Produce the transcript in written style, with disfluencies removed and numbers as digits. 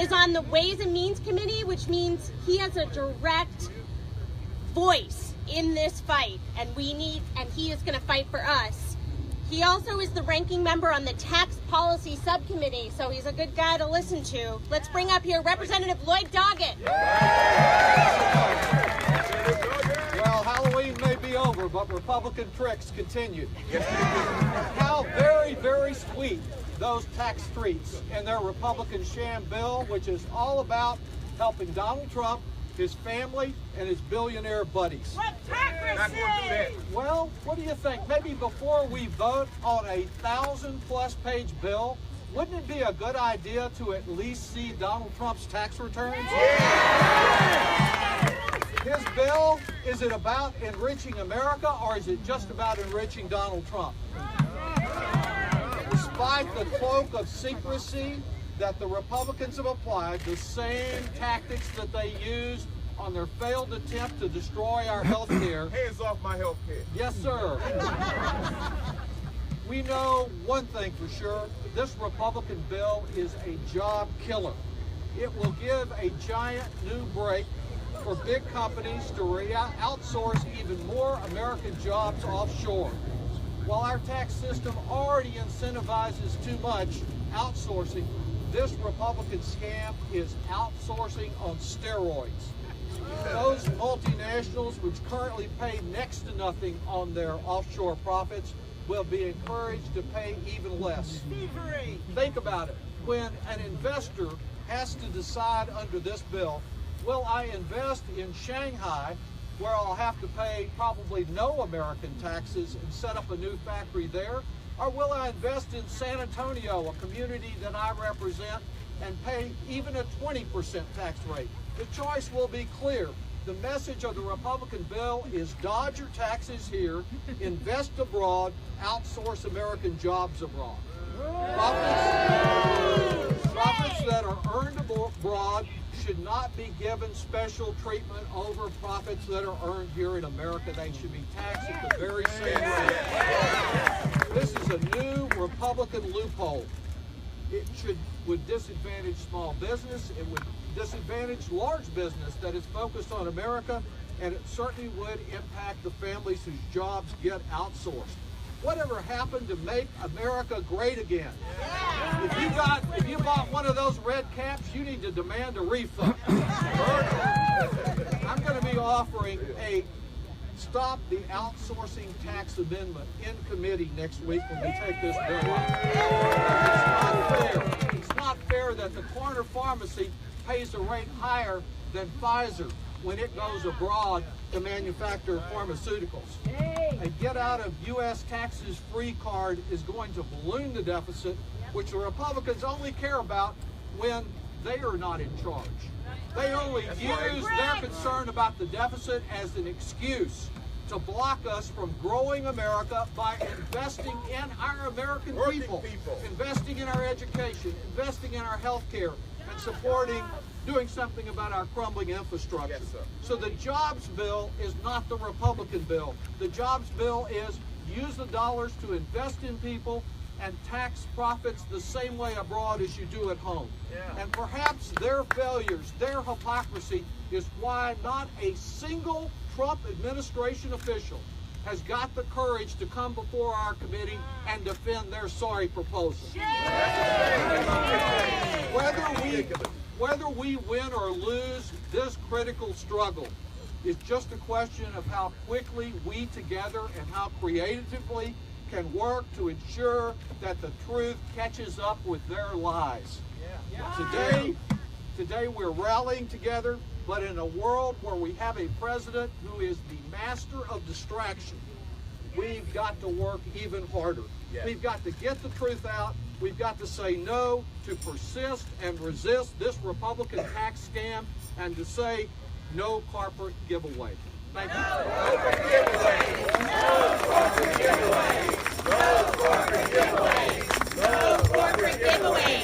is on the Ways and Means Committee, which means he has a direct voice in this fight, and he is going to fight for us. He also is the ranking member on the Tax Policy Subcommittee, so he's a good guy to listen to. Let's bring up here Representative Lloyd Doggett. Well, Halloween may be over, but Republican tricks continue. How very, very sweet those tax treats and their Republican sham bill, which is all about helping Donald Trump, his family, and his billionaire buddies. Well, what do you think? Maybe before we vote on a 1,000+ page bill, wouldn't it be a good idea to at least see Donald Trump's tax returns? His bill, is it about enriching America, or is it just about enriching Donald Trump? Despite the cloak of secrecy that the Republicans have applied, the same tactics that they used on their failed attempt to destroy our health care. Hands off my health care. Yes, sir. We know one thing for sure. This Republican bill is a job killer. It will give a giant new break for big companies to outsource even more American jobs offshore. While our tax system already incentivizes too much outsourcing, this Republican scam is outsourcing on steroids. Those multinationals, which currently pay next to nothing on their offshore profits, will be encouraged to pay even less. Think about it. When an investor has to decide under this bill, will I invest in Shanghai, where I'll have to pay probably no American taxes and set up a new factory there? Or will I invest in San Antonio, a community that I represent, and pay even a 20% tax rate? The choice will be clear. The message of the Republican bill is dodge your taxes here, invest abroad, outsource American jobs abroad. Profits that are earned abroad should not be given special treatment over profits that are earned here in America. They should be taxed at the very same rate. This is a new Republican loophole. It would disadvantage small business. It would disadvantage large business that is focused on America, and it certainly would impact the families whose jobs get outsourced. Whatever happened to make America great again? If you bought one of those red caps, you need to demand a refund. I'm going to be offering a Stop the Outsourcing Tax Amendment in committee next week when we take this bill up. It's not fair that the corner pharmacy pays a rate higher than Pfizer when it goes abroad to manufacture pharmaceuticals. A get out of U.S. taxes free card is going to balloon the deficit, which the Republicans only care about when they are not in charge. They only use their concern about the deficit as an excuse to block us from growing America by investing in our American people, investing in our education, investing in our health care, and doing something about our crumbling infrastructure. Yes, sir. So the jobs bill is not the Republican bill. The jobs bill is use the dollars to invest in people and tax profits the same way abroad as you do at home. Yeah. And perhaps their failures, their hypocrisy, is why not a single Trump administration official has got the courage to come before our committee and defend their sorry proposal. Whether we win or lose this critical struggle is just a question of how quickly we together and how creatively can work to ensure that the truth catches up with their lies. Today we're rallying together, but in a world where we have a president who is the master of distraction, we've got to work even harder. Yes. We've got to get the truth out. We've got to say no to persist and resist this Republican tax scam, and to say no corporate giveaway. Thank you. No corporate giveaway. No corporate giveaway. No corporate giveaway. No corporate giveaway.